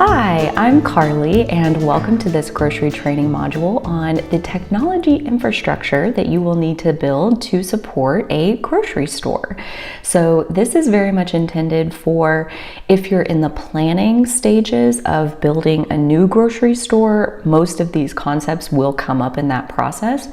Hi, I'm Carly, and welcome to this grocery training module on the technology infrastructure that you will need to build to support a grocery store. So this is very much intended for if you're in the planning stages of building a new grocery store. Most of these concepts will come up in that process.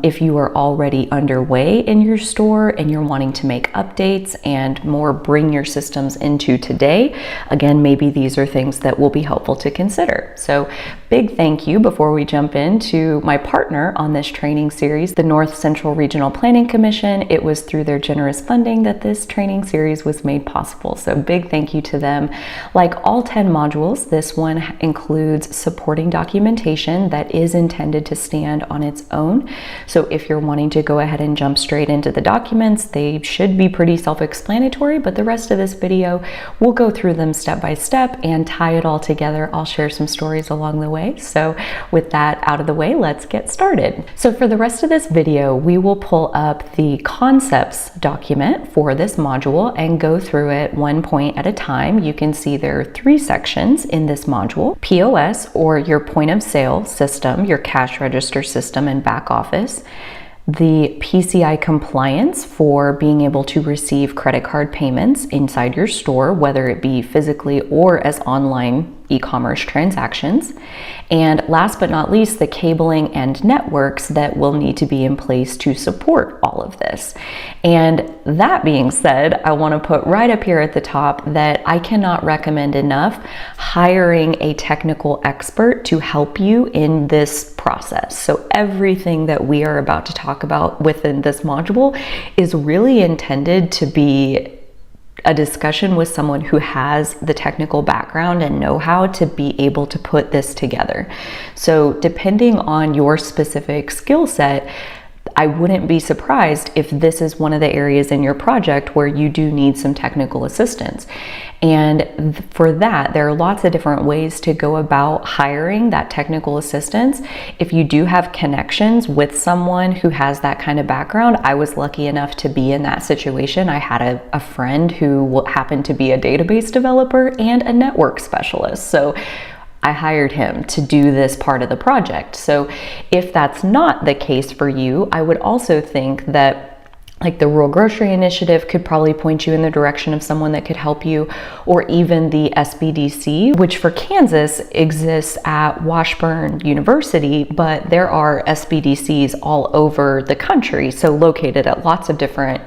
If you are already underway in your store and you're wanting to make updates and more bring your systems into today, again, maybe these are things that will be helpful to consider. So big thank you before we jump into my partner on this training series, the North Central Regional Planning Commission. It was through their generous funding that this training series was made possible. So big thank you to them. Like all 10 modules, this one includes supporting documentation that is intended to stand on its own. So if you're wanting to go ahead and jump straight into the documents, they should be pretty self-explanatory, but the rest of this video, we'll go through them step by step and tie it all together. I'll share some stories along the way. So with that out of the way, let's get started. So for the rest of this video, we will pull up the concepts document for this module and go through it one point at a time. You can see there are 3 sections in this module: POS, or your point of sale system, your cash register system and back office; the PCI Compliance, for being able to receive credit card payments inside your store, whether it be physically or as online e-commerce transactions; and last but not least, the cabling and networks that will need to be in place to support all of this. And that being said, I want to put right up here at the top that I cannot recommend enough hiring a technical expert to help you in this process. So everything that we are about to talk about within this module is really intended to be a discussion with someone who has the technical background and know-how to be able to put this together. So depending on your specific skill set, I wouldn't be surprised if this is one of the areas in your project where you do need some technical assistance. And for that, there are lots of different ways to go about hiring that technical assistance. If you do have connections with someone who has that kind of background, I was lucky enough to be in that situation. I had a friend who happened to be a database developer and a network specialist. So I hired him to do this part of the project. So if that's not the case for you, I would also think that like the Rural Grocery Initiative could probably point you in the direction of someone that could help you, or even the SBDC, which for Kansas exists at Washburn University, but there are SBDCs all over the country, so located at lots of different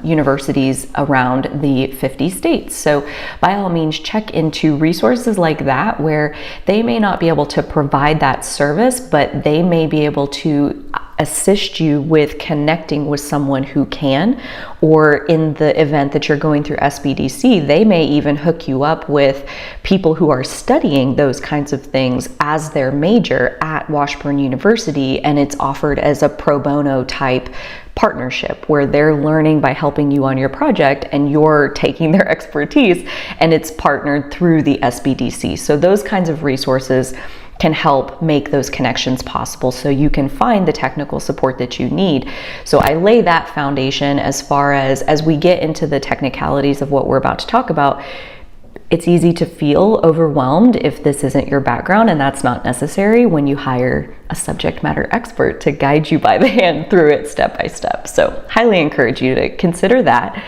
universities around the 50 states. So by all means, check into resources like that where they may not be able to provide that service, but they may be able to assist you with connecting with someone who can, or in the event that you're going through SBDC, they may even hook you up with people who are studying those kinds of things as their major at Washburn University, and it's offered as a pro bono type partnership where they're learning by helping you on your project and you're taking their expertise, and it's partnered through the SBDC. So those kinds of resources can help make those connections possible so you can find the technical support that you need. So I lay that foundation as far as we get into the technicalities of what we're about to talk about. It's easy to feel overwhelmed if this isn't your background, and that's not necessary when you hire a subject matter expert to guide you by the hand through it step by step. So highly encourage you to consider that.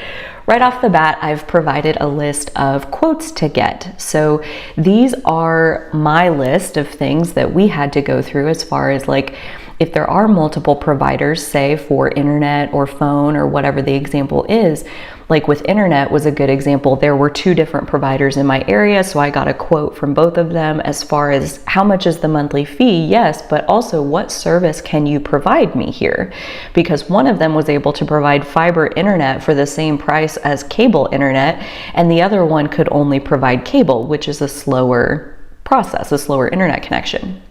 Right off the bat, I've provided a list of quotes to get. So these are my list of things that we had to go through as far as like, if there are multiple providers, say for internet or phone or whatever the example is, like with internet was a good example. There were 2 different providers in my area, so I got a quote from both of them as far as how much is the monthly fee, yes, but also what service can you provide me here? Because one of them was able to provide fiber internet for the same price as cable internet, and the other one could only provide cable, which is a slower process, a slower internet connection.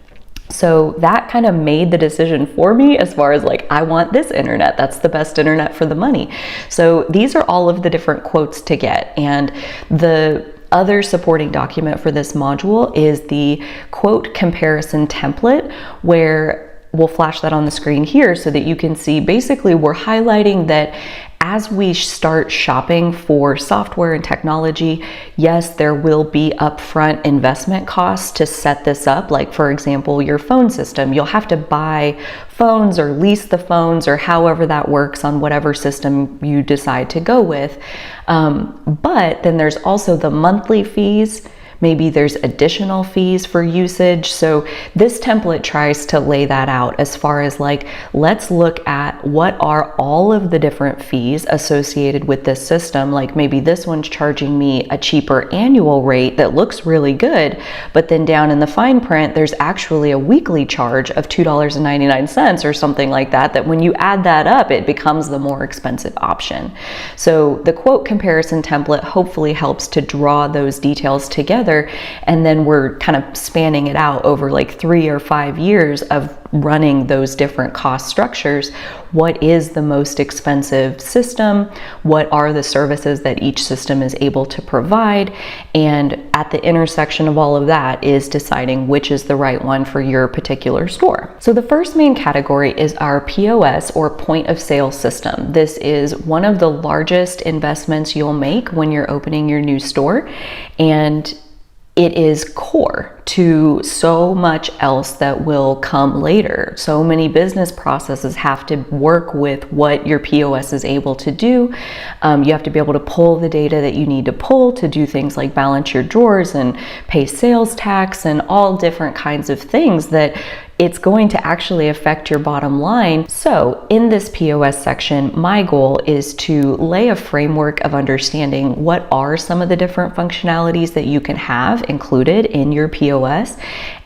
So that kind of made the decision for me as far as like, I want this internet. That's the best internet for the money. So these are all of the different quotes to get. And the other supporting document for this module is the quote comparison template, where we'll flash that on the screen here so that you can see basically we're highlighting that As we start shopping for software and technology, yes, there will be upfront investment costs to set this up. Like, for example, your phone system, you'll have to buy phones or lease the phones or however that works on whatever system you decide to go with. But then there's also the monthly fees. Maybe there's additional fees for usage. So this template tries to lay that out as far as like, let's look at what are all of the different fees associated with this system. Like maybe this one's charging me a cheaper annual rate that looks really good, but then down in the fine print, there's actually a weekly charge of $2.99 or something like that, that when you add that up, it becomes the more expensive option. So the quote comparison template hopefully helps to draw those details together. And then we're kind of spanning it out over like 3 or 5 years of running those different cost structures. What is the most expensive system? What are the services that each system is able to provide? And at the intersection of all of that is deciding which is the right one for your particular store. So the first main category is our POS, or point of sale system. This is one of the largest investments you'll make when you're opening your new store, and it is core to so much else that will come later. So many business processes have to work with what your POS is able to do. You have to be able to pull the data that you need to pull to do things like balance your drawers and pay sales tax and all different kinds of things that it's going to actually affect your bottom line. So in this POS section, my goal is to lay a framework of understanding what are some of the different functionalities that you can have included in your POS.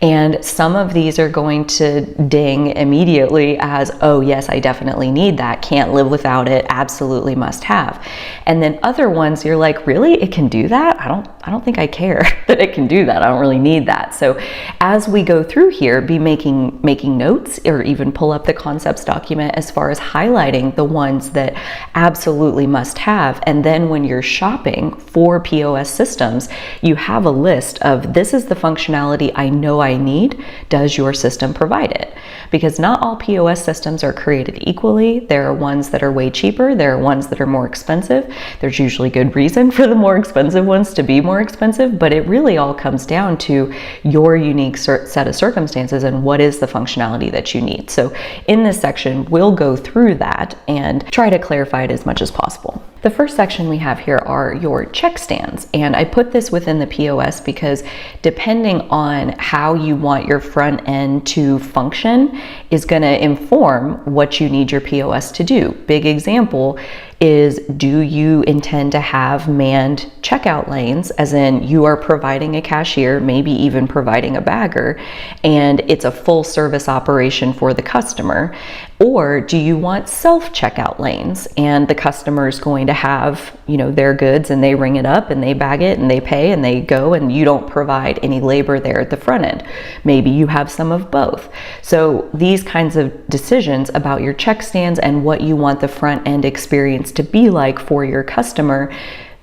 And some of these are going to ding immediately as, oh yes, I definitely need that, can't live without it, absolutely must have. And then other ones you're like, really, it can do that? I don't think I care that it can do that. I don't really need that. So as we go through here, be making notes, or even pull up the concepts document as far as highlighting the ones that absolutely must have. And then when you're shopping for POS systems, you have a list of, this is the functionality I know I need. Does your system provide it? Because not all POS systems are created equally. There are ones that are way cheaper. There are ones that are more expensive. There's usually good reason for the more expensive ones to be more expensive, but it really all comes down to your unique set of circumstances and what is the functionality that you need. So in this section, we'll go through that and try to clarify it as much as possible. The first section we have here are your check stands. And I put this within the POS because depending on how you want your front end to function is going to inform what you need your POS to do. Big example is, do you intend to have manned checkout lanes, as in you are providing a cashier, maybe even providing a bagger, and it's a full service operation for the customer? Or do you want self-checkout lanes and the customer is going to have, their goods and they ring it up and they bag it and they pay and they go, and you don't provide any labor there at the front end? Maybe you have some of both. So these kinds of decisions about your check stands and what you want the front end experience to be like for your customer,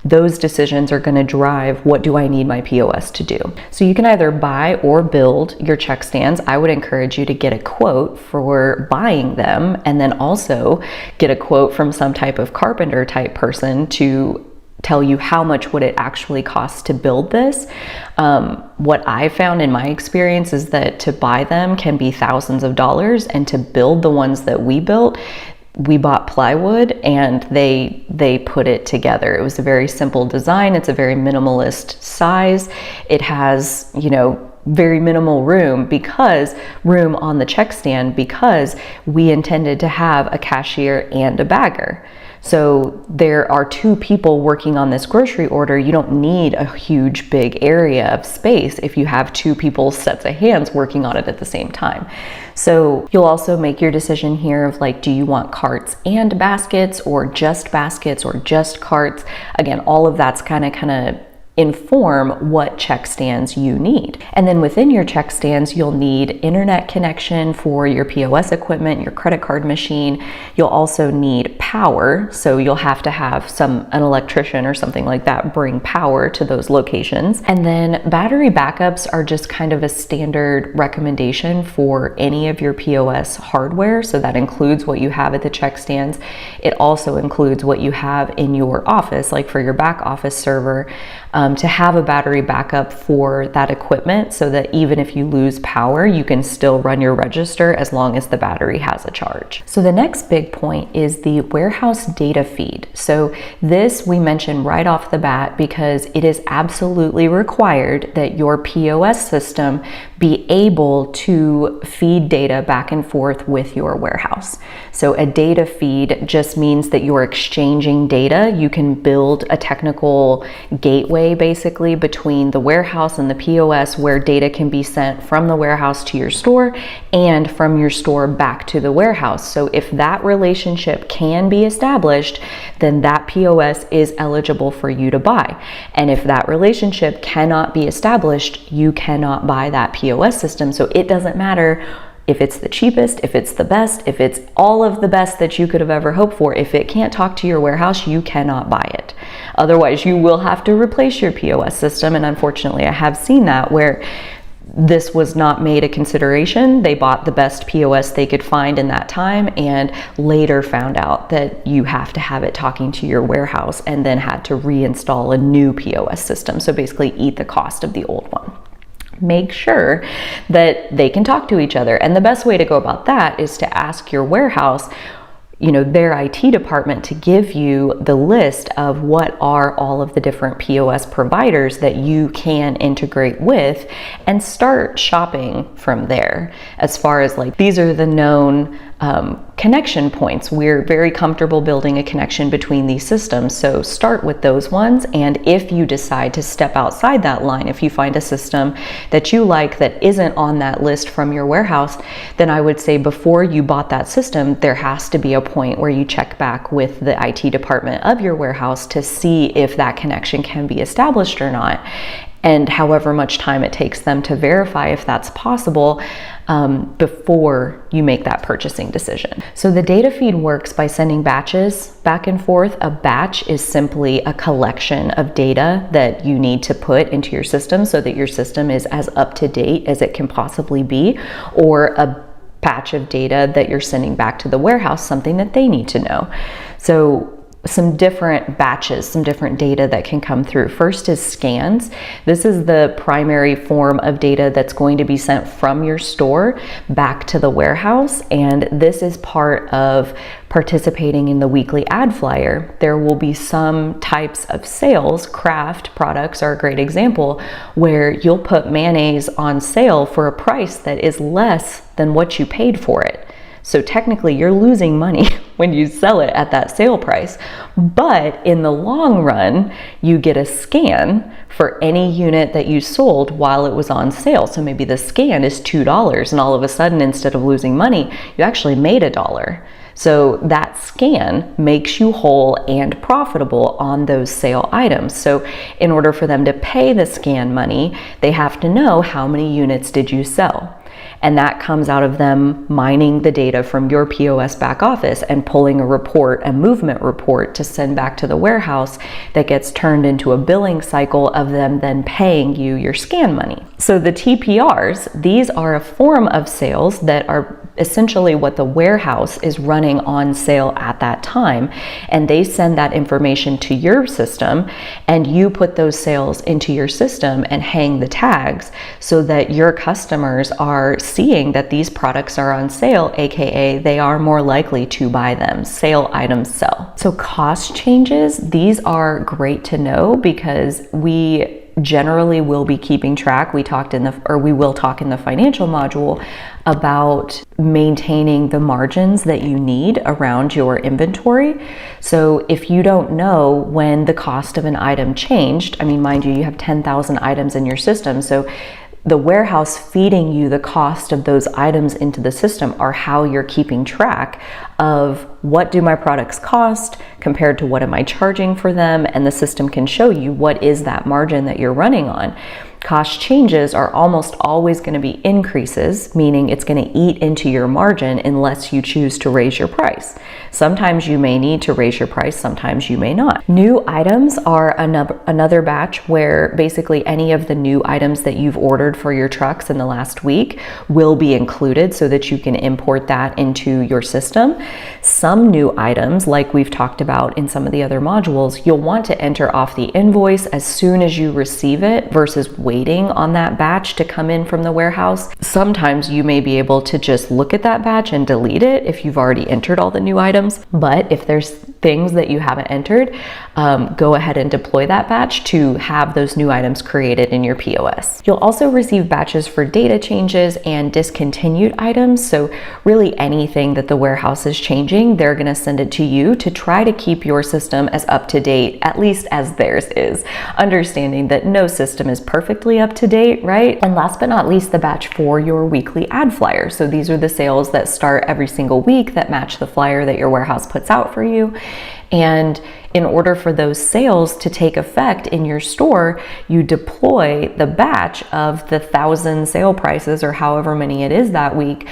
those decisions are going to drive what do I need my POS to do. So you can either buy or build your check stands. I would encourage you to get a quote for buying them, and then also get a quote from some type of carpenter type person to tell you how much would it actually cost to build this. What I found in my experience is that to buy them can be thousands of dollars, and to build the ones that we built, we bought plywood and they put it together. It was a very simple design. It's a very minimalist size. It has, very minimal room on the check stand, because we intended to have a cashier and a bagger. So there are 2 people working on this grocery order. You don't need a huge big area of space if you have 2 people's sets of hands working on it at the same time. So you'll also make your decision here of like, do you want carts and baskets, or just carts? Again, all of that's kind of inform what check stands you need. And then within your check stands, you'll need internet connection for your POS equipment, your credit card machine. You'll also need power. So you'll have to have an electrician or something like that bring power to those locations. And then battery backups are just kind of a standard recommendation for any of your POS hardware. So that includes what you have at the check stands. It also includes what you have in your office, like for your back office server, to have a battery backup for that equipment so that even if you lose power, you can still run your register as long as the battery has a charge. So the next big point is the warehouse data feed. So this we mentioned right off the bat because it is absolutely required that your POS system be able to feed data back and forth with your warehouse. So a data feed just means that you're exchanging data. You can build a technical gateway basically between the warehouse and the POS where data can be sent from the warehouse to your store and from your store back to the warehouse. So if that relationship can be established, then that POS is eligible for you to buy. And if that relationship cannot be established, you cannot buy that POS system. So it doesn't matter if it's the cheapest, if it's the best, if it's all of the best that you could have ever hoped for. If it can't talk to your warehouse, you cannot buy it. Otherwise, you will have to replace your POS system. And unfortunately, I have seen that where this was not made a consideration. They bought the best POS they could find in that time and later found out that you have to have it talking to your warehouse and then had to reinstall a new POS system. So basically eat the cost of the old one. Make sure that they can talk to each other. And the best way to go about that is to ask your warehouse, their IT department to give you the list of what are all of the different POS providers that you can integrate with and start shopping from there. As far as these are the known connection points. We're very comfortable building a connection between these systems. So start with those ones. And if you decide to step outside that line, if you find a system that you like that isn't on that list from your warehouse, then I would say before you bought that system, there has to be a point where you check back with the IT department of your warehouse to see if that connection can be established or not. And however much time it takes them to verify if that's possible before you make that purchasing decision. So the data feed works by sending batches back and forth. A batch is simply a collection of data that you need to put into your system so that your system is as up to date as it can possibly be, or a batch of data that you're sending back to the warehouse, something that they need to know. So some different batches, some different data that can come through. First is scans. This is the primary form of data that's going to be sent from your store back to the warehouse, and this is part of participating in the weekly ad flyer. There will be some types of sales, craft products are a great example, where you'll put mayonnaise on sale for a price that is less than what you paid for it. So technically you're losing money when you sell it at that sale price. But in the long run, you get a scan for any unit that you sold while it was on sale. So maybe the scan is $2 and all of a sudden, instead of losing money, you actually made $1. So that scan makes you whole and profitable on those sale items. So in order for them to pay the scan money, they have to know how many units did you sell. And that comes out of them mining the data from your POS back office and pulling a report, a movement report, to send back to the warehouse that gets turned into a billing cycle of them then paying you your scan money. So the TPRs, these are a form of sales that are essentially what the warehouse is running on sale at that time. And they send that information to your system, and you put those sales into your system and hang the tags so that your customers are seeing that these products are on sale, aka they are more likely to buy them. Sale items sell. So cost changes, these are great to know because we generally will be keeping track. We will talk in the financial module about maintaining the margins that you need around your inventory. So if you don't know when the cost of an item changed, I mean, mind you, you have 10,000 items in your system, so the warehouse feeding you the cost of those items into the system are how you're keeping track of what do my products cost compared to what am I charging for them, and the system can show you what is that margin that you're running on. Cost changes are almost always going to be increases, meaning it's going to eat into your margin unless you choose to raise your price. Sometimes you may need to raise your price, sometimes you may not. New items are another batch where basically any of the new items that you've ordered for your trucks in the last week will be included so that you can import that into your system. Some new items, like we've talked about in some of the other modules, you'll want to enter off the invoice as soon as you receive it versus waiting on that batch to come in from the warehouse. Sometimes you may be able to just look at that batch and delete it if you've already entered all the new items. But if there's things that you haven't entered, go ahead and deploy that batch to have those new items created in your POS. You'll also receive batches for data changes and discontinued items. So really anything that the warehouse is changing, they're going to send it to you to try to keep your system as up to date, at least as theirs is. Understanding that no system is perfectly up to date, right? And last but not least, the batch for your weekly ad flyer. So these are the sales that start every single week that match the flyer that your warehouse puts out for you. And in order for those sales to take effect in your store, you deploy the batch of the 1,000 sale prices or however many it is that week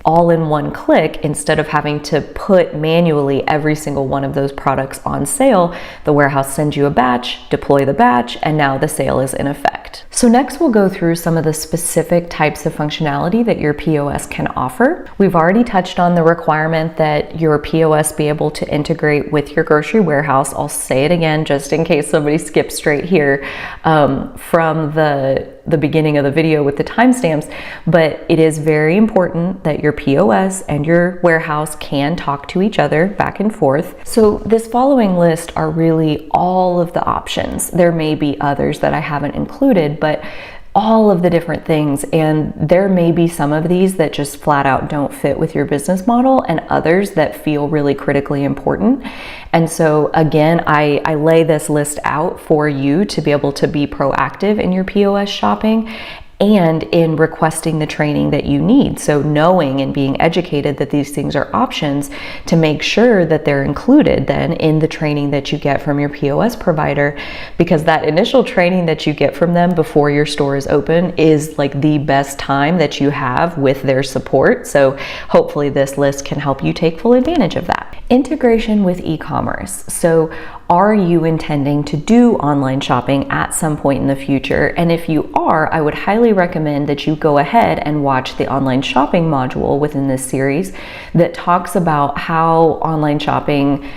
all in one click. Instead of having to put manually every single one of those products on sale, the warehouse sends you a batch, deploy the batch, and now the sale is in effect. So next we'll go through some of the specific types of functionality that your POS can offer. We've already touched on the requirement that your POS be able to integrate with your grocery warehouse. I'll say it again just in case somebody skips straight here from the beginning of the video with the timestamps, but it is very important that your POS and your warehouse can talk to each other back and forth. So this following list are really all of the options. There may be others that I haven't included, but all of the different things, and there may be some of these that just flat out don't fit with your business model and others that feel really critically important. And so again, I lay this list out for you to be able to be proactive in your POS shopping and in requesting the training that you need. So knowing and being educated that these things are options to make sure that they're included then in the training that you get from your POS provider, because that initial training that you get from them before your store is open is like the best time that you have with their support. So hopefully this list can help you take full advantage of that. Integration with e-commerce. So are you intending to do online shopping at some point in the future? And if you are, I would highly recommend that you go ahead and watch the online shopping module within this series that talks about how online shopping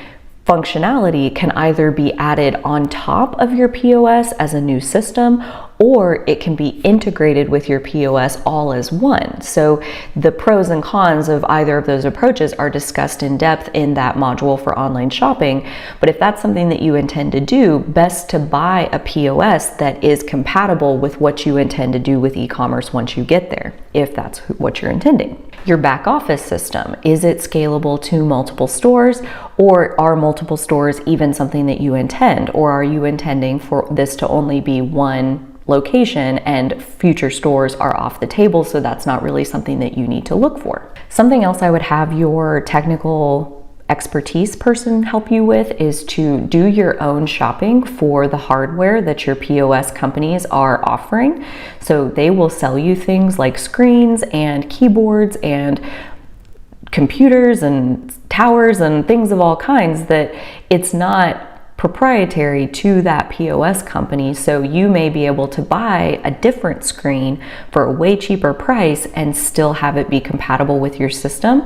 functionality can either be added on top of your POS as a new system, or it can be integrated with your POS all as one. So the pros and cons of either of those approaches are discussed in depth in that module for online shopping. But if that's something that you intend to do, best to buy a POS that is compatible with what you intend to do with e-commerce once you get there, if that's what you're intending. Your back office system, is it scalable to multiple stores, or are multiple stores even something that you intend, or are you intending for this to only be one location and future stores are off the table, so that's not really something that you need to look for? Something else I would have your technical expertise person help you with is to do your own shopping for the hardware that your POS companies are offering. So they will sell you things like screens and keyboards and computers and towers and things of all kinds that it's not proprietary to that POS company. So you may be able to buy a different screen for a way cheaper price and still have it be compatible with your system.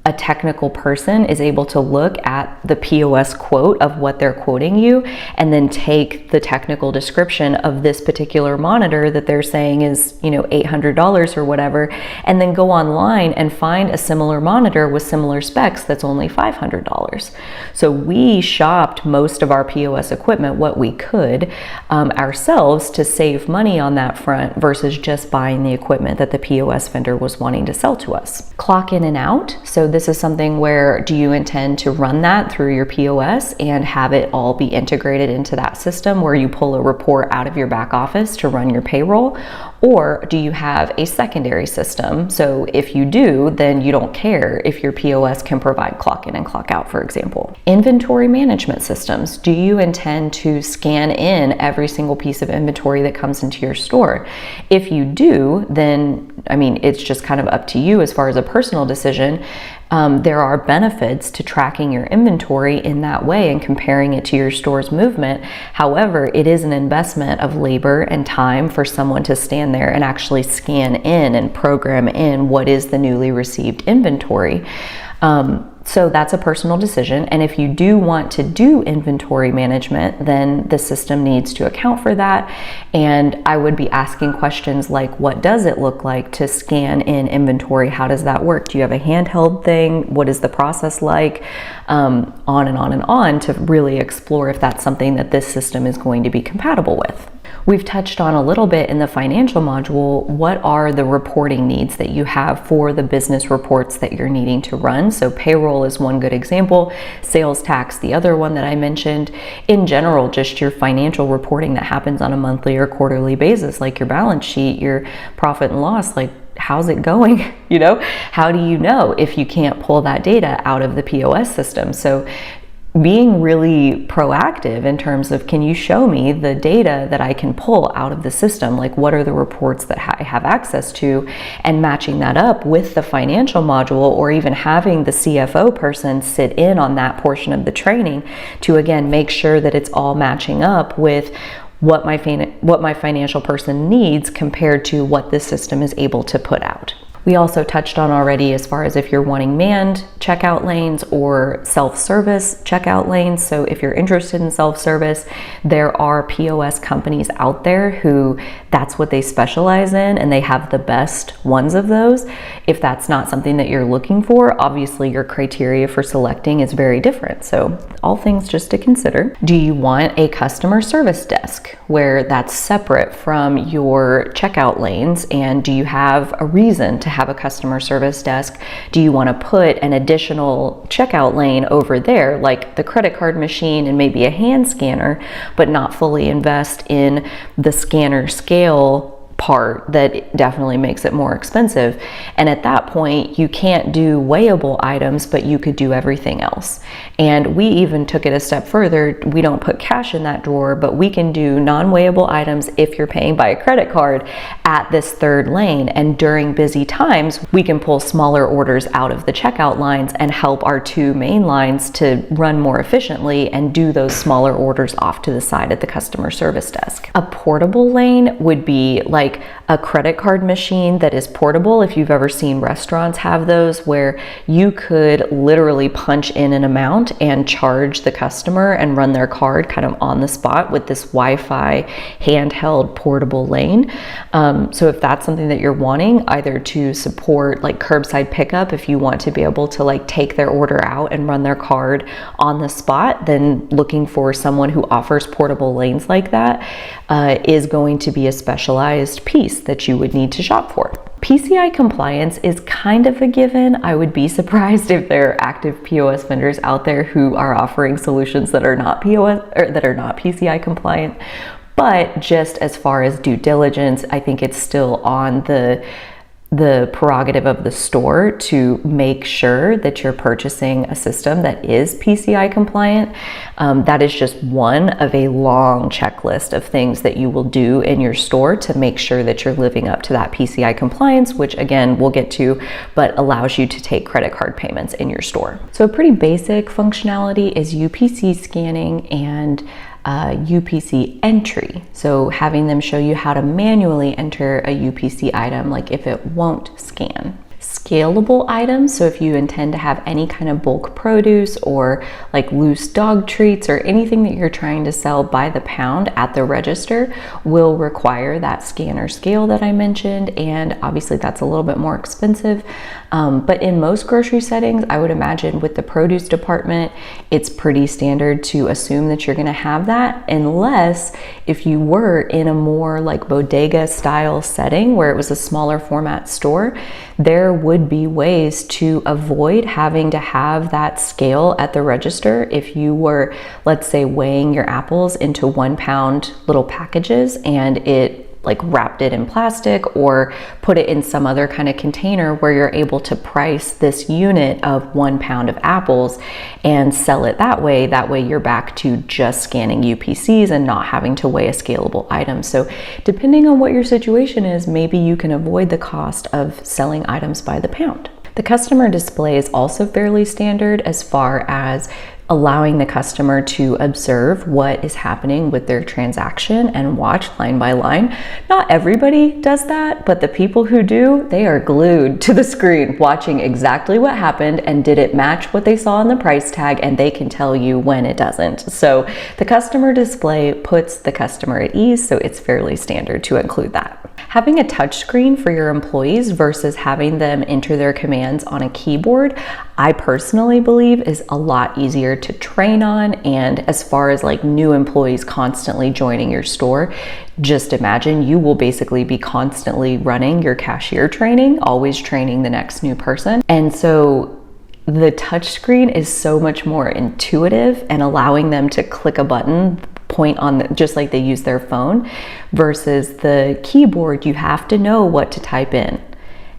A technical person is able to look at the POS quote of what they're quoting you and then take the technical description of this particular monitor that they're saying is, $800 or whatever, and then go online and find a similar monitor with similar specs that's only $500. So we shopped most of our POS equipment, what we could, ourselves to save money on that front versus just buying the equipment that the POS vendor was wanting to sell to us. Clock in and out. So this is something where do you intend to run that through your POS and have it all be integrated into that system where you pull a report out of your back office to run your payroll? Or do you have a secondary system? So if you do, then you don't care if your POS can provide clock in and clock out, for example. Inventory management systems. Do you intend to scan in every single piece of inventory that comes into your store? If you do, then, I mean, it's just kind of up to you as far as a personal decision. There are benefits to tracking your inventory in that way and comparing it to your store's movement. However, it is an investment of labor and time for someone to stand there and actually scan in and program in what is the newly received inventory. So that's a personal decision. And if you do want to do inventory management, then the system needs to account for that. And I would be asking questions like, what does it look like to scan in inventory? How does that work? Do you have a handheld thing? What is the process like? On and on and on, to really explore if that's something that this system is going to be compatible with. We've touched on a little bit in the financial module, what are the reporting needs that you have for the business reports that you're needing to run. So payroll is one good example, sales tax, the other one that I mentioned. In general, just your financial reporting that happens on a monthly or quarterly basis, like your balance sheet, your profit and loss, like how's it going? You know, how do you know if you can't pull that data out of the POS system? So being really proactive in terms of, can you show me the data that I can pull out of the system? Like, what are the reports that I have access to? And matching that up with the financial module, or even having the CFO person sit in on that portion of the training to, again, make sure that it's all matching up with what my financial person needs compared to what this system is able to put out. We also touched on already as far as if you're wanting manned checkout lanes or self-service checkout lanes. So if you're interested in self-service, there are POS companies out there who that's what they specialize in, and they have the best ones of those. If that's not something that you're looking for, obviously your criteria for selecting is very different. So all things just to consider. Do you want a customer service desk where that's separate from your checkout lanes? And do you have a reason to have a customer service desk? Do you want to put an additional checkout lane over there, like the credit card machine and maybe a hand scanner, but not fully invest in the scanner scale part that definitely makes it more expensive? And at that point, you can't do weighable items, but you could do everything else. And we even took it a step further. We don't put cash in that drawer, but we can do non-weighable items if you're paying by a credit card at this third lane. And during busy times, we can pull smaller orders out of the checkout lines and help our two main lines to run more efficiently and do those smaller orders off to the side at the customer service desk. A portable lane would be like a credit card machine that is portable. If you've ever seen restaurants have those, where you could literally punch in an amount and charge the customer and run their card kind of on the spot with this Wi-Fi handheld portable lane. So if that's something that you're wanting, either to support like curbside pickup, if you want to be able to like take their order out and run their card on the spot, then looking for someone who offers portable lanes like that is going to be a specialized piece that you would need to shop for. PCI compliance is kind of a given. I would be surprised if there are active POS vendors out there who are offering solutions that are not POS or that are not PCI compliant. But just as far as due diligence, I think it's still on the prerogative of the store to make sure that you're purchasing a system that is PCI compliant. That is just one of a long checklist of things that you will do in your store to make sure that you're living up to that PCI compliance, which again, we'll get to, but allows you to take credit card payments in your store. So a pretty basic functionality is UPC scanning and UPC entry. So having them show you how to manually enter a UPC item, like if it won't scan. Scalable items, so if you intend to have any kind of bulk produce or like loose dog treats or anything that you're trying to sell by the pound at the register, will require that scanner scale that I mentioned, and obviously that's a little bit more expensive. But in most grocery settings, I would imagine with the produce department, it's pretty standard to assume that you're going to have that, unless if you were in a more like bodega style setting where it was a smaller format store, there would be ways to avoid having to have that scale at the register. If you were, let's say, weighing your apples into 1 pound little packages and it like wrapped it in plastic or put it in some other kind of container where you're able to price this unit of 1 pound of apples and sell it that way. That way you're back to just scanning UPCs and not having to weigh a scalable item. So depending on what your situation is, maybe you can avoid the cost of selling items by the pound. The customer display is also fairly standard as far as allowing the customer to observe what is happening with their transaction and watch line by line. Not everybody does that, but the people who do, they are glued to the screen watching exactly what happened and did it match what they saw on the price tag, and they can tell you when it doesn't. So the customer display puts the customer at ease, so it's fairly standard to include that. Having a touch screen for your employees versus having them enter their commands on a keyboard, I personally believe is a lot easier to train on. And as far as like new employees constantly joining your store, just imagine you will basically be constantly running your cashier training, always training the next new person. And so the touch screen is so much more intuitive and allowing them to click a button, point on just like they use their phone, versus the keyboard. You have to know what to type in.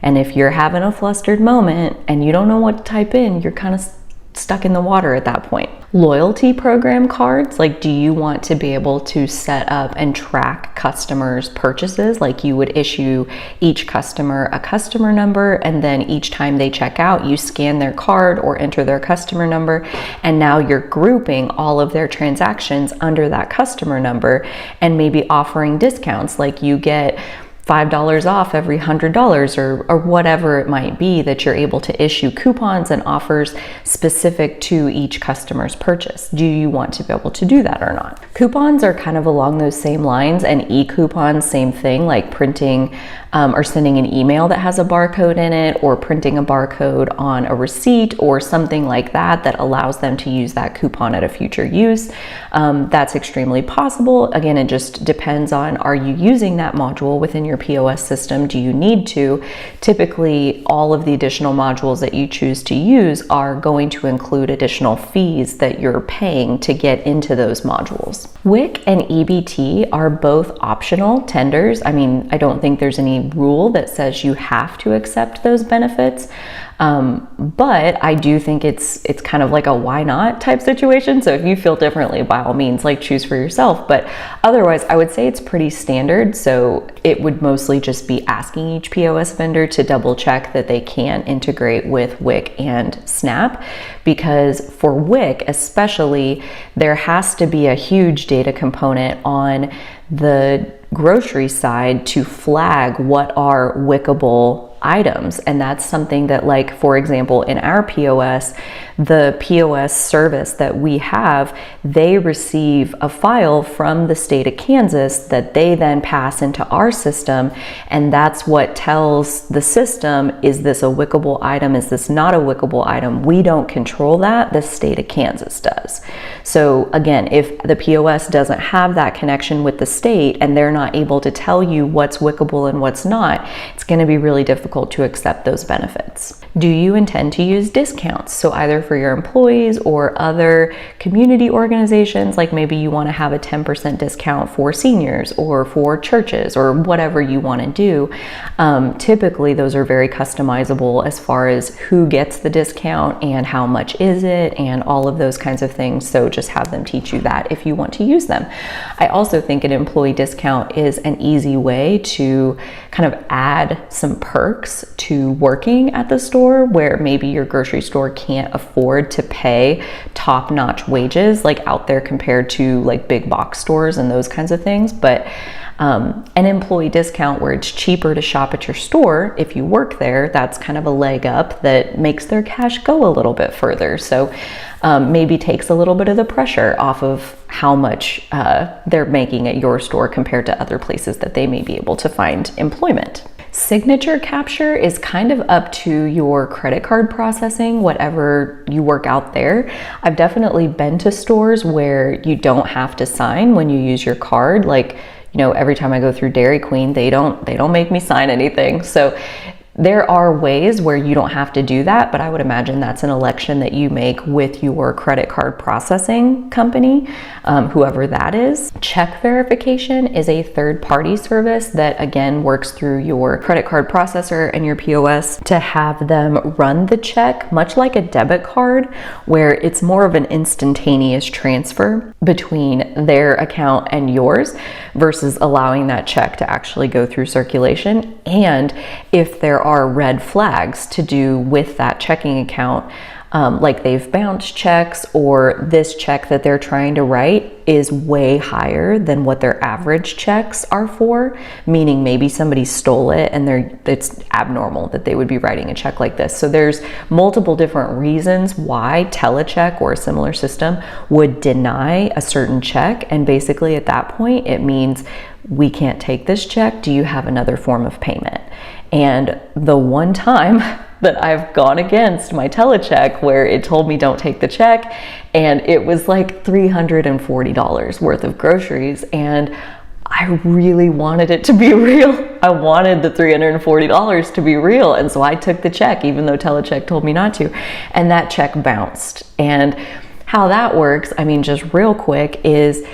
And if you're having a flustered moment and you don't know what to type in, you're kind of stuck in the water at that point. Loyalty program cards, like, do you want to be able to set up and track customers' purchases? Like you would issue each customer a customer number, and then each time they check out, you scan their card or enter their customer number, and now you're grouping all of their transactions under that customer number and maybe offering discounts, like you get $5 off every $100 or whatever it might be, that you're able to issue coupons and offers specific to each customer's purchase. Do you want to be able to do that or not? Coupons are kind of along those same lines, and e-coupons, same thing, like printing or sending an email that has a barcode in it, or printing a barcode on a receipt or something like that that allows them to use that coupon at a future use. That's extremely possible. Again, it just depends on, are you using that module within your POS system? Do you need to? Typically, all of the additional modules that you choose to use are going to include additional fees that you're paying to get into those modules. WIC and EBT are both optional tenders. I mean, I don't think there's any rule that says you have to accept those benefits. But I do think it's kind of like a why not type situation. So if you feel differently, by all means, like, choose for yourself. But otherwise, I would say it's pretty standard. So it would mostly just be asking each POS vendor to double check that they can integrate with WIC and SNAP, because for WIC especially, there has to be a huge data component on the grocery side to flag what are WICable items. And that's something that, like, for example, in our POS, the POS service that we have, they receive a file from the state of Kansas that they then pass into our system. And that's what tells the system, is this a WICable item? Is this not a WICable item? We don't control that. The state of Kansas does. So again, if the POS doesn't have that connection with the state and they're not able to tell you what's WICable and what's not, it's going to be really difficult to accept those benefits. Do you intend to use discounts? So either for your employees or other community organizations, like maybe you want to have a 10% discount for seniors or for churches or whatever you want to do. Typically those are very customizable as far as who gets the discount and how much is it and all of those kinds of things. So just have them teach you that if you want to use them. I also think an employee discount is an easy way to kind of add some perks to working at the store, where maybe your grocery store can't afford to pay top-notch wages like out there compared to like big box stores and those kinds of things. But an employee discount where it's cheaper to shop at your store if you work there, that's kind of a leg up that makes their cash go a little bit further. So maybe takes a little bit of the pressure off of how much they're making at your store compared to other places that they may be able to find employment. Signature capture is kind of up to your credit card processing, whatever you work out there. I've definitely been to stores where you don't have to sign when you use your card. Like, you know, every time I go through Dairy Queen, they don't make me sign anything. So There are ways where you don't have to do that, but I would imagine that's an election that you make with your credit card processing company, whoever that is. Check verification is a third-party service that again works through your credit card processor and your POS to have them run the check, much like a debit card, where it's more of an instantaneous transfer between their account and yours versus allowing that check to actually go through circulation. And if there are red flags to do with that checking account, like they've bounced checks or this check that they're trying to write is way higher than what their average checks are for, meaning maybe somebody stole it and it's abnormal that they would be writing a check like this. So there's multiple different reasons why telecheck or a similar system would deny a certain check, and basically at that point it means we can't take this check. Do you have another form of payment? And the one time that I've gone against my telecheck where it told me don't take the check, and it was like $340 worth of groceries, and I really wanted it to be real. I wanted the $340 to be real, and so I took the check even though telecheck told me not to, and that check bounced. And how that works, I mean, just real quick, is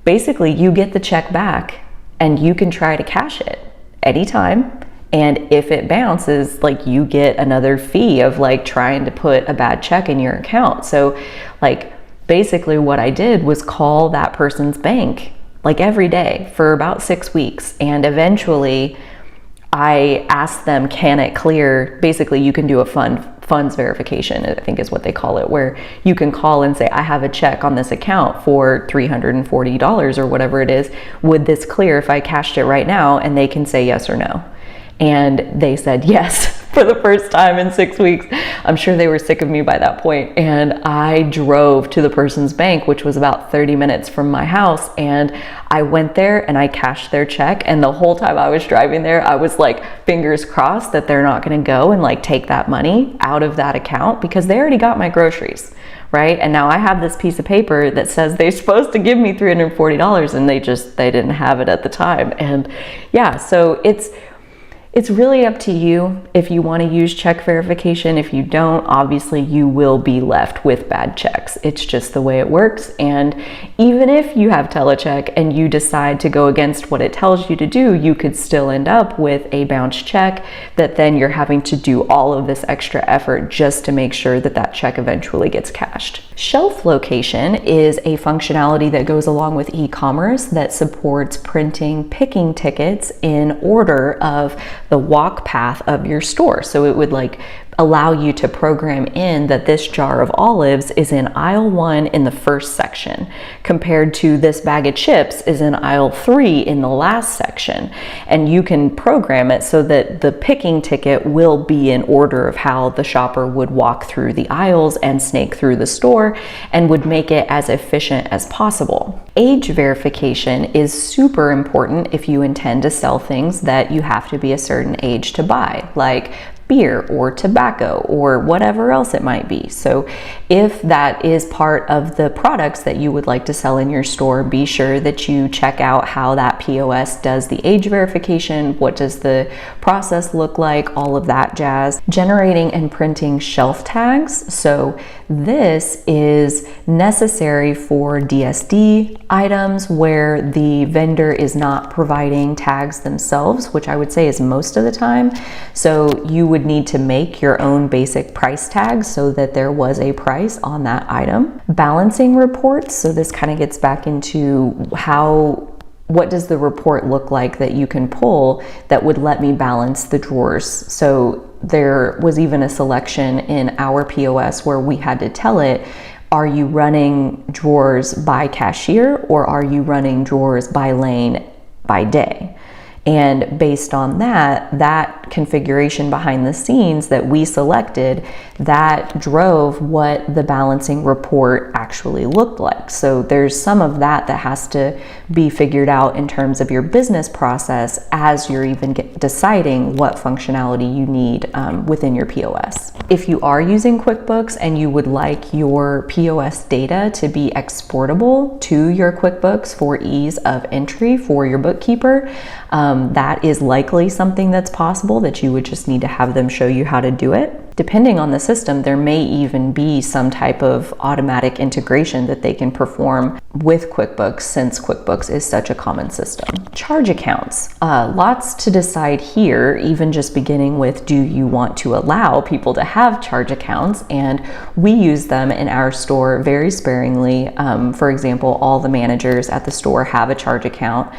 basically you get the check back and you can try to cash it anytime. And if it bounces, like, you get another fee of like trying to put a bad check in your account. So like basically what I did was call that person's bank like every day for about 6 weeks. And eventually I asked them, can it clear? Basically you can do a funds verification, I think is what they call it, where you can call and say, I have a check on this account for $340 or whatever it is. Would this clear if I cashed it right now? And they can say yes or no. And they said yes for the first time in 6 weeks. I'm sure they were sick of me by that point. And I drove to the person's bank, which was about 30 minutes from my house. And I went there and I cashed their check. And the whole time I was driving there, I was like, fingers crossed that they're not gonna go and like take that money out of that account, because they already got my groceries, right? And now I have this piece of paper that says they're supposed to give me $340 and they didn't have it at the time. And yeah, so it's really up to you if you want to use check verification. If you don't, obviously you will be left with bad checks. It's just the way it works. And even if you have telecheck and you decide to go against what it tells you to do, you could still end up with a bounced check that then you're having to do all of this extra effort just to make sure that that check eventually gets cashed. Shelf location is a functionality that goes along with e-commerce that supports printing picking tickets in order of the walk path of your store. So it would like allow you to program in that this jar of olives is in aisle 1 in the first section, compared to this bag of chips is in aisle 3 in the last section. And you can program it so that the picking ticket will be in order of how the shopper would walk through the aisles and snake through the store, and would make it as efficient as possible. Age verification is super important if you intend to sell things that you have to be a certain age to buy, like beer or tobacco or whatever else it might be. So if that is part of the products that you would like to sell in your store, be sure that you check out how that POS does the age verification. What does the process look like? All of that jazz. Generating and printing shelf tags. So this is necessary for DSD items where the vendor is not providing tags themselves, which I would say is most of the time. So you would need to make your own basic price tags so that there was a price on that item. Balancing reports. So this kind of gets back into what does the report look like that you can pull that would let me balance the drawers. So there was even a selection in our POS where we had to tell it, are you running drawers by cashier or are you running drawers by lane by day? And based on that configuration behind the scenes that we selected, that drove what the balancing report actually looked like. So there's some of that has to be figured out in terms of your business process as you're even deciding what functionality you need within your POS. If you are using QuickBooks and you would like your POS data to be exportable to your QuickBooks for ease of entry for your bookkeeper, that is likely something that's possible. simple that you would just need to have them show you how to do it. Depending on the system, there may even be some type of automatic integration that they can perform with QuickBooks, since QuickBooks is such a common system. Charge accounts, lots to decide here, even just beginning with, do you want to allow people to have charge accounts? And we use them in our store very sparingly. For example, all the managers at the store have a charge account.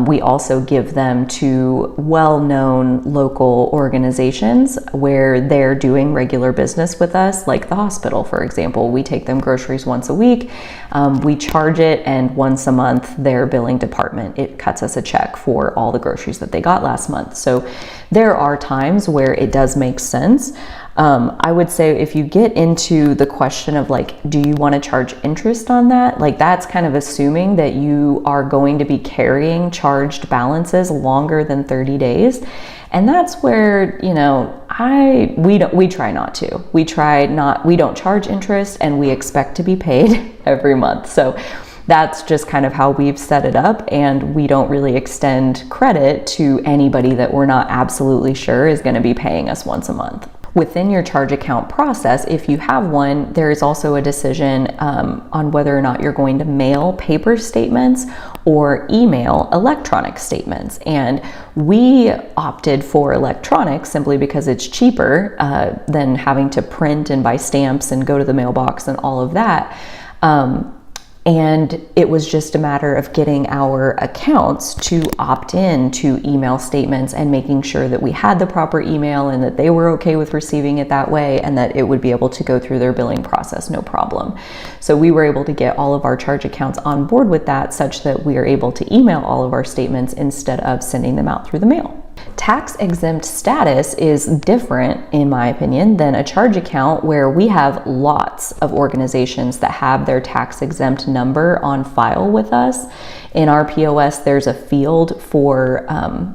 We also give them to well-known local organizations where they're doing regular business with us, like the hospital, for example. We take them groceries once a week. We charge it, and once a month, their billing department, it cuts us a check for all the groceries that they got last month. So there are times where it does make sense. I would say if you get into the question of like, do you want to charge interest on that? Like, that's kind of assuming that you are going to be carrying charged balances longer than 30 days. And that's where, you know, we try not to. We don't charge interest, and we expect to be paid every month. So that's just kind of how we've set it up, and we don't really extend credit to anybody that we're not absolutely sure is going to be paying us once a month. Within your charge account process, if you have one, there is also a decision on whether or not you're going to mail paper statements or email electronic statements. And we opted for electronic simply because it's cheaper than having to print and buy stamps and go to the mailbox and all of that. And it was just a matter of getting our accounts to opt in to email statements and making sure that we had the proper email and that they were okay with receiving it that way, and that it would be able to go through their billing process, no problem. So we were able to get all of our charge accounts on board with that, such that we are able to email all of our statements instead of sending them out through the mail. Tax exempt status is different, in my opinion, than a charge account, where we have lots of organizations that have their tax exempt number on file with us. In our POS, there's a field for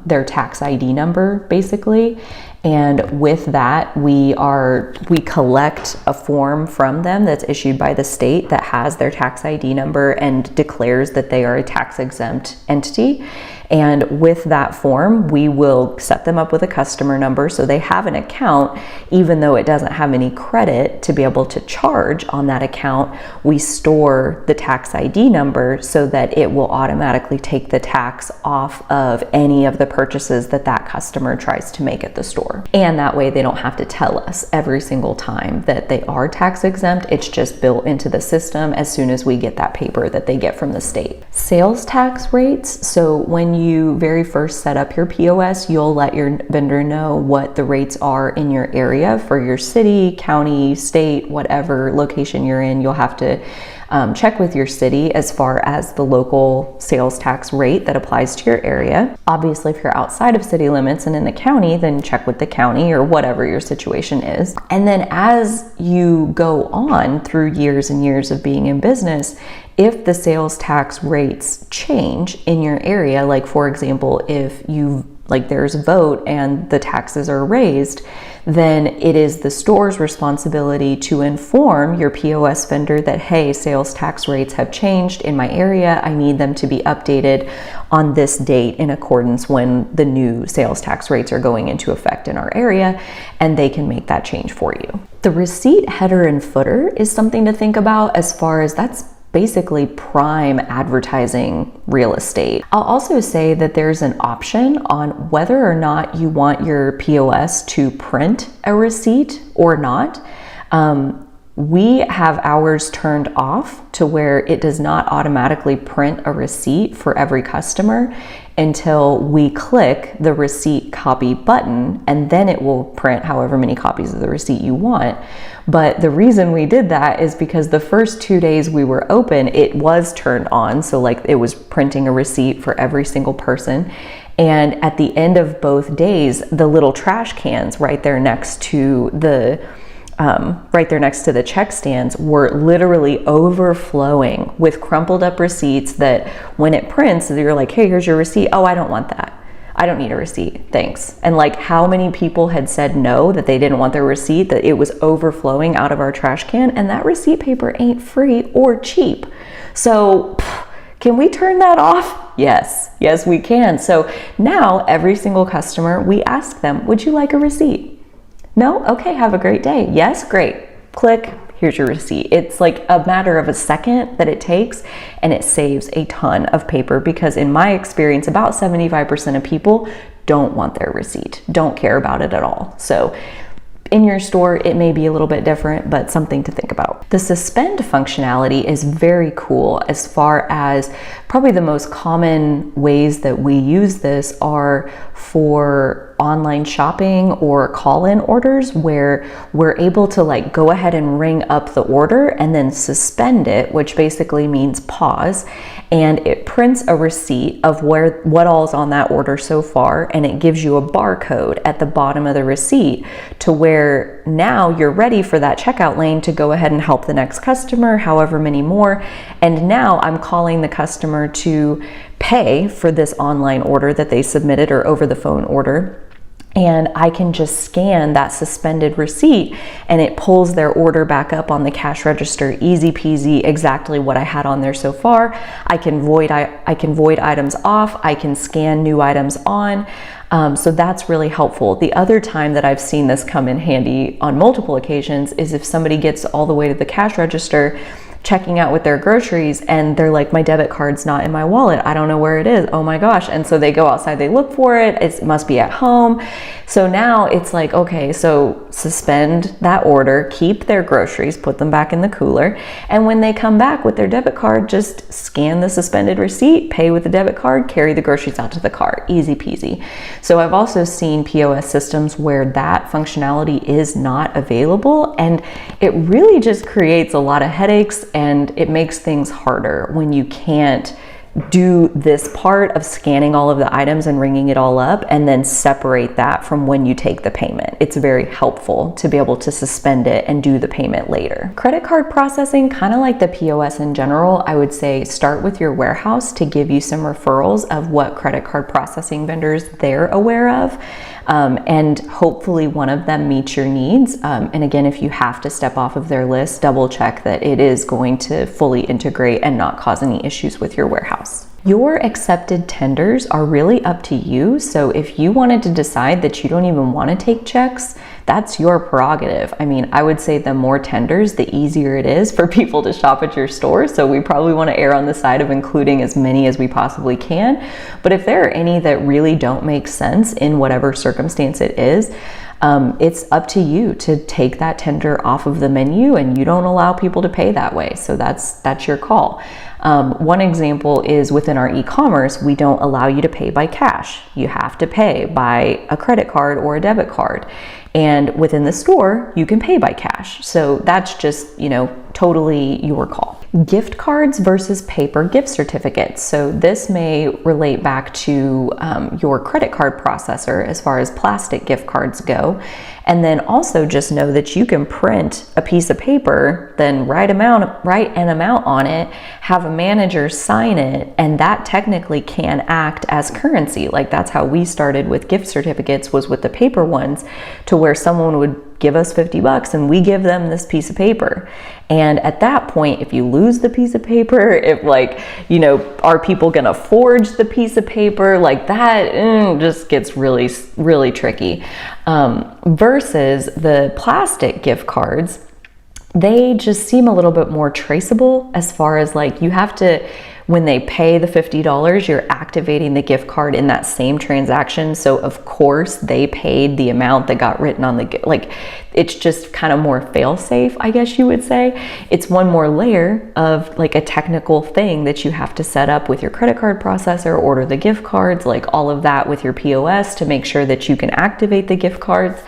their tax ID number, basically. And with that, we collect a form from them that's issued by the state that has their tax ID number and declares that they are a tax exempt entity. And with that form, we will set them up with a customer number so they have an account, even though it doesn't have any credit to be able to charge on that account. We store the tax ID number so that it will automatically take the tax off of any of the purchases that that customer tries to make at the store. And that way they don't have to tell us every single time that they are tax exempt. It's just built into the system as soon as we get that paper that they get from the state. Sales tax rates. So when you very first set up your POS, you'll let your vendor know what the rates are in your area for your city, county, state, whatever location you're in. You'll have to check with your city as far as the local sales tax rate that applies to your area. Obviously, if you're outside of city limits and in the county, then check with the county or whatever your situation is. And then as you go on through years and years of being in business, if the sales tax rates change in your area, like for example, if there's a vote and the taxes are raised, then it is the store's responsibility to inform your POS vendor that, hey, sales tax rates have changed in my area. I need them to be updated on this date in accordance when the new sales tax rates are going into effect in our area, and they can make that change for you. The receipt header and footer is something to think about, as far as that's basically prime advertising real estate. I'll also say that there's an option on whether or not you want your POS to print a receipt or not. We have ours turned off to where it does not automatically print a receipt for every customer until we click the receipt copy button, and then it will print however many copies of the receipt you want. But the reason we did that is because the first 2 days we were open, it was turned on. So like it was printing a receipt for every single person. And at the end of both days, the little trash cans right there next to the check stands were literally overflowing with crumpled up receipts that when it prints, you're like, hey, here's your receipt. Oh, I don't want that. I don't need a receipt, thanks. And like how many people had said no, that they didn't want their receipt, that it was overflowing out of our trash can, and that receipt paper ain't free or cheap. So Can we turn that off? Yes, we can. So now every single customer, we ask them, would you like a receipt? No? Okay, have a great day. Yes, great. Click, here's your receipt. It's like a matter of a second that it takes, and it saves a ton of paper because in my experience, about 75% of people don't want their receipt, don't care about it at all. So in your store, it may be a little bit different, but something to think about. The suspend functionality is very cool as far as probably the most common ways that we use this are for online shopping or call-in orders where we're able to like go ahead and ring up the order and then suspend it, which basically means pause, and it prints a receipt of what all's on that order so far, and it gives you a barcode at the bottom of the receipt to where now you're ready for that checkout lane to go ahead and help the next customer, however many more. And now I'm calling the customer to pay for this online order that they submitted or over the phone order. And I can just scan that suspended receipt and it pulls their order back up on the cash register, easy peasy, exactly what I had on there so far. I can void items off, I can scan new items on. So that's really helpful. The other time that I've seen this come in handy on multiple occasions is if somebody gets all the way to the cash register checking out with their groceries and they're like, my debit card's not in my wallet, I don't know where it is, oh my gosh. And so they go outside, they look for it, it must be at home. So now it's like, okay, so suspend that order, keep their groceries, put them back in the cooler, and when they come back with their debit card, just scan the suspended receipt, pay with the debit card, carry the groceries out to the car, easy peasy. So I've also seen POS systems where that functionality is not available, and it really just creates a lot of headaches and it makes things harder when you can't do this part of scanning all of the items and ringing it all up and then separate that from when you take the payment. It's very helpful to be able to suspend it and do the payment later. Credit card processing, kind of like the POS in general, I would say start with your warehouse to give you some referrals of what credit card processing vendors they're aware of. And hopefully one of them meets your needs. And again, if you have to step off of their list, double check that it is going to fully integrate and not cause any issues with your warehouse. Your accepted tenders are really up to you. So if you wanted to decide that you don't even want to take checks, that's your prerogative. I mean, I would say the more tenders, the easier it is for people to shop at your store. So we probably want to err on the side of including as many as we possibly can. But if there are any that really don't make sense in whatever circumstance it is, it's up to you to take that tender off of the menu, and you don't allow people to pay that way. So that's your call. One example is within our e-commerce, we don't allow you to pay by cash. You have to pay by a credit card or a debit card. And within the store, you can pay by cash. So that's just, totally your call. Gift cards versus paper gift certificates. So this may relate back to your credit card processor as far as plastic gift cards go. And then also just know that you can print a piece of paper, then write an amount on it, have a manager sign it, and that technically can act as currency. Like that's how we started with gift certificates, was with the paper ones, to where someone would give us $50 and we give them this piece of paper. And at that point, if you lose the piece of paper, if are people gonna forge the piece of paper? Like that just gets really, really tricky. Versus the plastic gift cards, they just seem a little bit more traceable as far as like you have to, when they pay the $50, you're activating the gift card in that same transaction. So of course they paid the amount that got written on the, it's just kind of more fail-safe, I guess you would say. It's one more layer of like a technical thing that you have to set up with your credit card processor, order the gift cards, like all of that with your POS to make sure that you can activate the gift cards.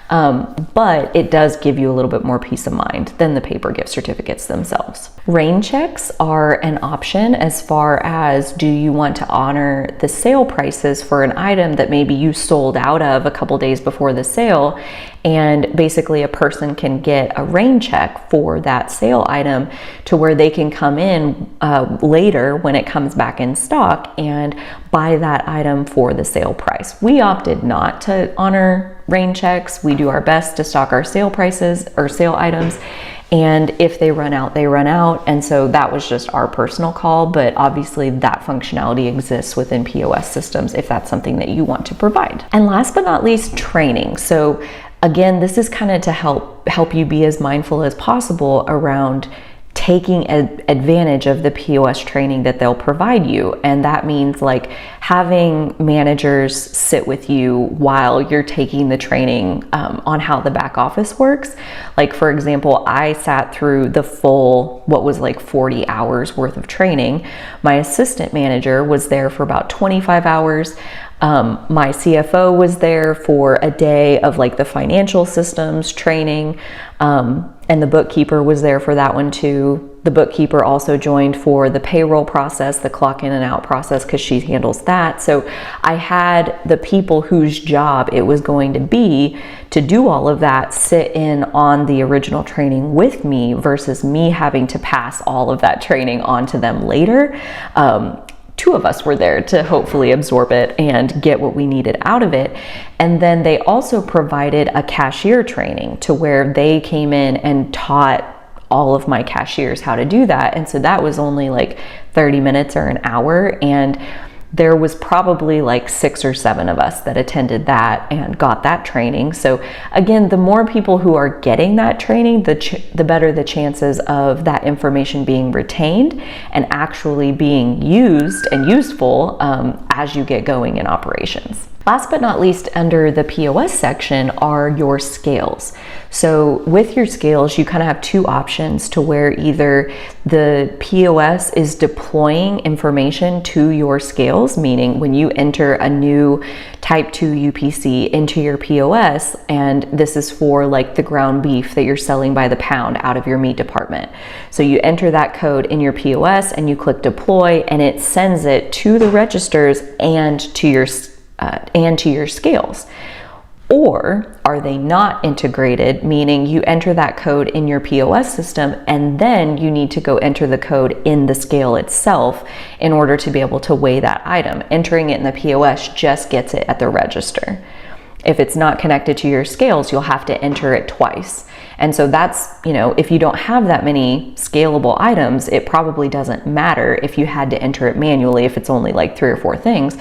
But it does give you a little bit more peace of mind than the paper gift certificates themselves. Rain checks are an option as far as, do you want to honor the sale prices for an item that maybe you sold out of a couple days before the sale, and basically a person can get a rain check for that sale item to where they can come in later when it comes back in stock and buy that item for the sale price. We opted not to honor rain checks. We do our best to stock our sale prices or sale items, and if they run out, they run out. And so that was just our personal call, but obviously that functionality exists within POS systems if that's something that you want to provide. And last but not least, training. So again, this is kind of to help you be as mindful as possible around taking advantage of the POS training that they'll provide you. And that means like having managers sit with you while you're taking the training on how the back office works. Like for example, I sat through the full, what was like 40 hours worth of training. My assistant manager was there for about 25 hours. My CFO was there for a day of like the financial systems training, and the bookkeeper was there for that one too. The bookkeeper also joined for the payroll process, the clock in and out process, because she handles that. So I had the people whose job it was going to be to do all of that sit in on the original training with me versus me having to pass all of that training on to them later. Two of us were there to hopefully absorb it and get what we needed out of it. And then they also provided a cashier training to where they came in and taught all of my cashiers how to do that. And so that was only like 30 minutes or an hour. And there was probably like 6 or 7 of us that attended that and got that training. So again, the more people who are getting that training, the better the chances of that information being retained and actually being used and useful as you get going in operations. Last but not least, under the POS section are your scales. So with your scales, you kind of have two options to where either the POS is deploying information to your scales, meaning when you enter a new type 2 UPC into your POS, and this is for like the ground beef that you're selling by the pound out of your meat department. So you enter that code in your POS and you click deploy, and it sends it to the registers and to your scales. Or are they not integrated, meaning you enter that code in your POS system and then you need to go enter the code in the scale itself in order to be able to weigh that item. Entering it in the POS just gets it at the register. If it's not connected to your scales, you'll have to enter it twice. And so that's, if you don't have that many scalable items, it probably doesn't matter if you had to enter it manually, if it's only like 3 or 4 things.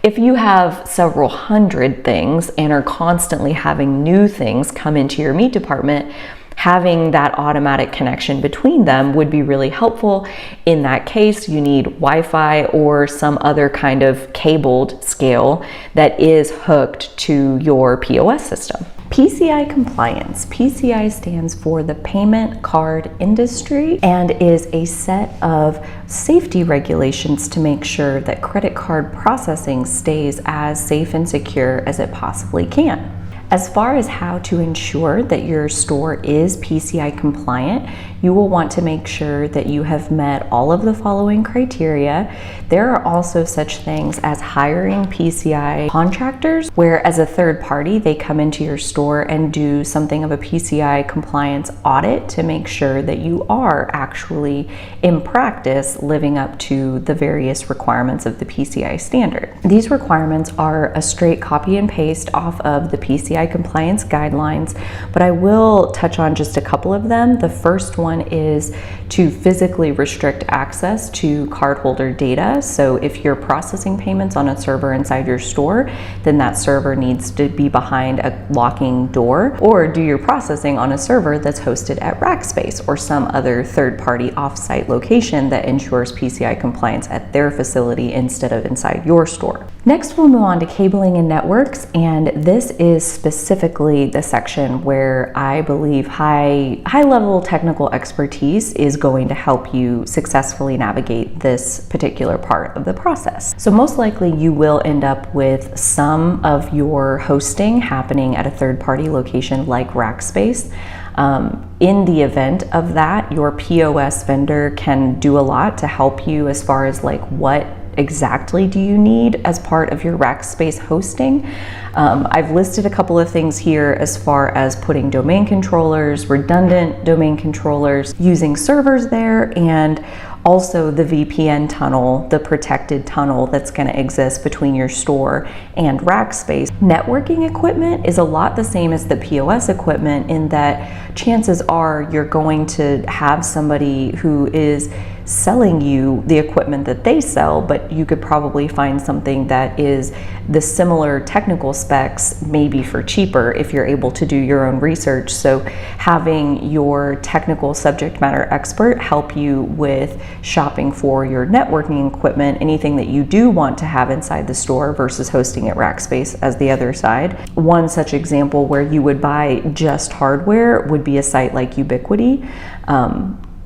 If you have several hundred things and are constantly having new things come into your meat department, having that automatic connection between them would be really helpful. In that case, you need Wi-Fi or some other kind of cabled scale that is hooked to your POS system. PCI Compliance. PCI stands for the Payment Card Industry and is a set of safety regulations to make sure that credit card processing stays as safe and secure as it possibly can. As far as how to ensure that your store is PCI compliant, you will want to make sure that you have met all of the following criteria. There are also such things as hiring PCI contractors, where as a third party, they come into your store and do something of a PCI compliance audit to make sure that you are actually in practice living up to the various requirements of the PCI standard. These requirements are a straight copy and paste off of the PCI compliance guidelines, but I will touch on just a couple of them. The first one is to physically restrict access to cardholder data. So if you're processing payments on a server inside your store, then that server needs to be behind a locking door, or do your processing on a server that's hosted at Rackspace or some other third-party offsite location that ensures PCI compliance at their facility instead of inside your store. Next, we'll move on to cabling and networks, and this is specifically the section where I believe high-level technical expertise is going to help you successfully navigate this particular part of the process. So most likely you will end up with some of your hosting happening at a third-party location like Rackspace. In the event of that, your POS vendor can do a lot to help you as far as like what exactly do you need as part of your Rackspace hosting. I've listed a couple of things here as far as putting domain controllers, redundant domain controllers, using servers there, and also the VPN tunnel, the protected tunnel that's going to exist between your store and rack space. Networking equipment is a lot the same as the POS equipment in that chances are you're going to have somebody who is selling you the equipment that they sell, but you could probably find something that is the similar technical specs, maybe for cheaper if you're able to do your own research. So having your technical subject matter expert help you with shopping for your networking equipment, anything that you do want to have inside the store versus hosting at rack space as the other side. One such example where you would buy just hardware would be a site like Ubiquiti.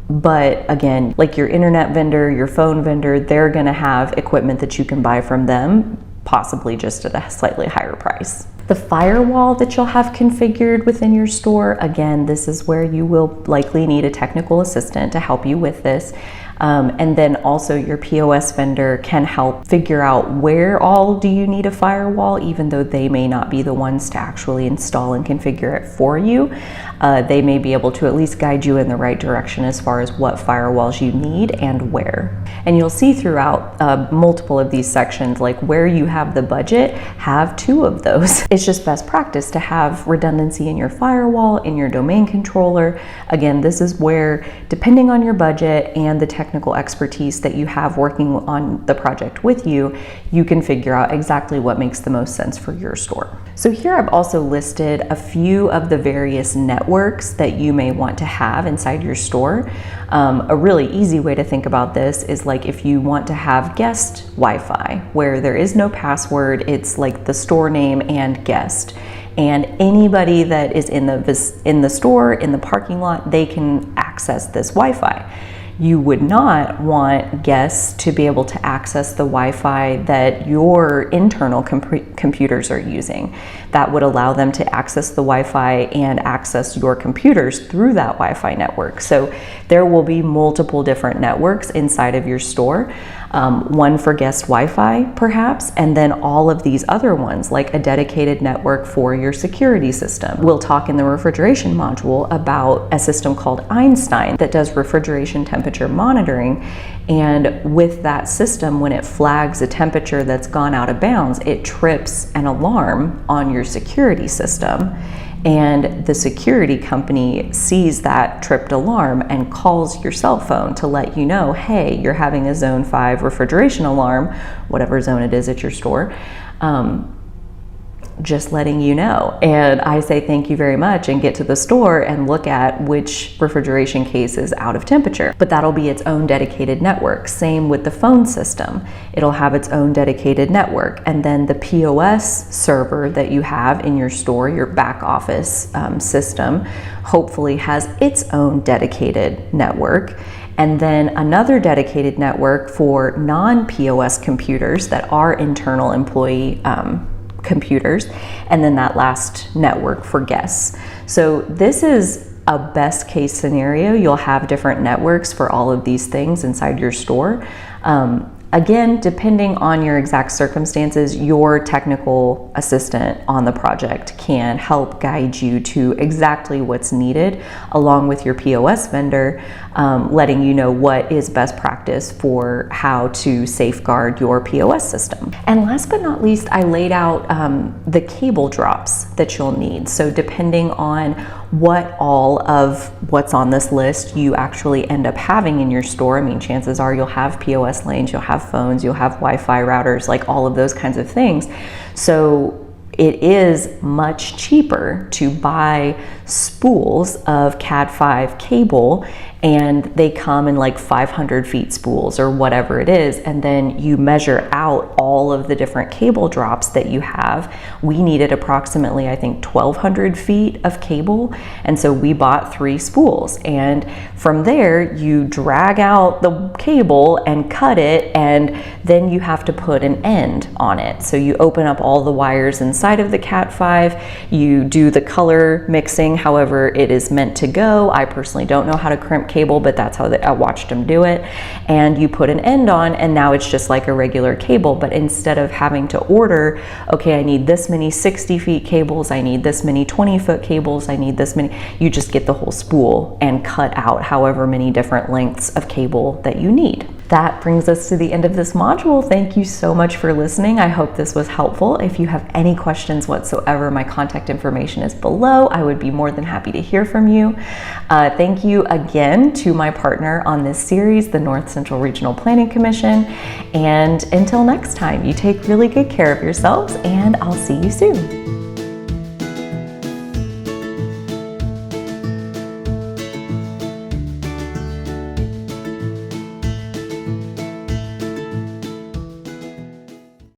But again, like your internet vendor, your phone vendor, they're gonna have equipment that you can buy from them, possibly just at a slightly higher price. The firewall that you'll have configured within your store, again, this is where you will likely need a technical assistant to help you with this. And then also your POS vendor can help figure out where all do you need a firewall, even though they may not be the ones to actually install and configure it for you. They may be able to at least guide you in the right direction as far as what firewalls you need and where. And you'll see throughout multiple of these sections, like where you have the budget, have 2 of those. It's just best practice to have redundancy in your firewall, in your domain controller. Again, this is where, depending on your budget and the technical expertise that you have working on the project with you, you can figure out exactly what makes the most sense for your store. So here I've also listed a few of the various networks that you may want to have inside your store. A really easy way to think about this is like if you want to have guest Wi-Fi, where there is no password, it's like the store name and guest. And anybody that is in the store, in the parking lot, they can access this Wi-Fi. You would not want guests to be able to access the Wi-Fi that your internal computers are using. That would allow them to access the Wi-Fi and access your computers through that Wi-Fi network. So there will be multiple different networks inside of your store. One for guest Wi-Fi perhaps, and then all of these other ones like a dedicated network for your security system. We'll talk in the refrigeration module about a system called Einstein that does refrigeration temperature monitoring, and with that system, when it flags a temperature that's gone out of bounds, it trips an alarm on your security system. And the security company sees that tripped alarm and calls your cell phone to let you know, hey, you're having a zone 5 refrigeration alarm, whatever zone it is at your store, just letting you know. And I say thank you very much and get to the store and look at which refrigeration case is out of temperature. But that'll be its own dedicated network. Same with the phone system. It'll have its own dedicated network. And then the POS server that you have in your store, your back office system, hopefully has its own dedicated network. And then another dedicated network for non-POS computers that are internal employee computers, and then that last network for guests. So this is a best case scenario. You'll have different networks for all of these things inside your store. Again, depending on your exact circumstances, your technical assistant on the project can help guide you to exactly what's needed, along with your POS vendor, letting you know what is best practice for how to safeguard your POS system. And last but not least, I laid out the cable drops that you'll need. So depending on what all of what's on this list you actually end up having in your store, I mean, chances are you'll have POS lanes, you'll have phones, you'll have Wi-Fi routers, like all of those kinds of things. So it is much cheaper to buy spools of Cat5 cable, and they come in like 500 feet spools or whatever it is, and then you measure out all of the different cable drops that you have. We needed approximately, I think, 1,200 feet of cable, and so we bought 3 spools, and from there you drag out the cable and cut it, and then you have to put an end on it. So you open up all the wires inside of the Cat5, you do the color mixing however it is meant to go. I personally don't know how to crimp different cable, but that's how I watched them do it. And you put an end on, and now it's just like a regular cable. But instead of having to order, okay, I need this many 60 feet cables, I need this many 20-foot cables, I need this many, you just get the whole spool and cut out however many different lengths of cable that you need. That brings us to the end of this module. Thank you so much for listening. I hope this was helpful. If you have any questions whatsoever, my contact information is below. I would be more than happy to hear from you. Thank you again to my partner on this series, the North Central Regional Planning Commission. And until next time, you take really good care of yourselves, and I'll see you soon.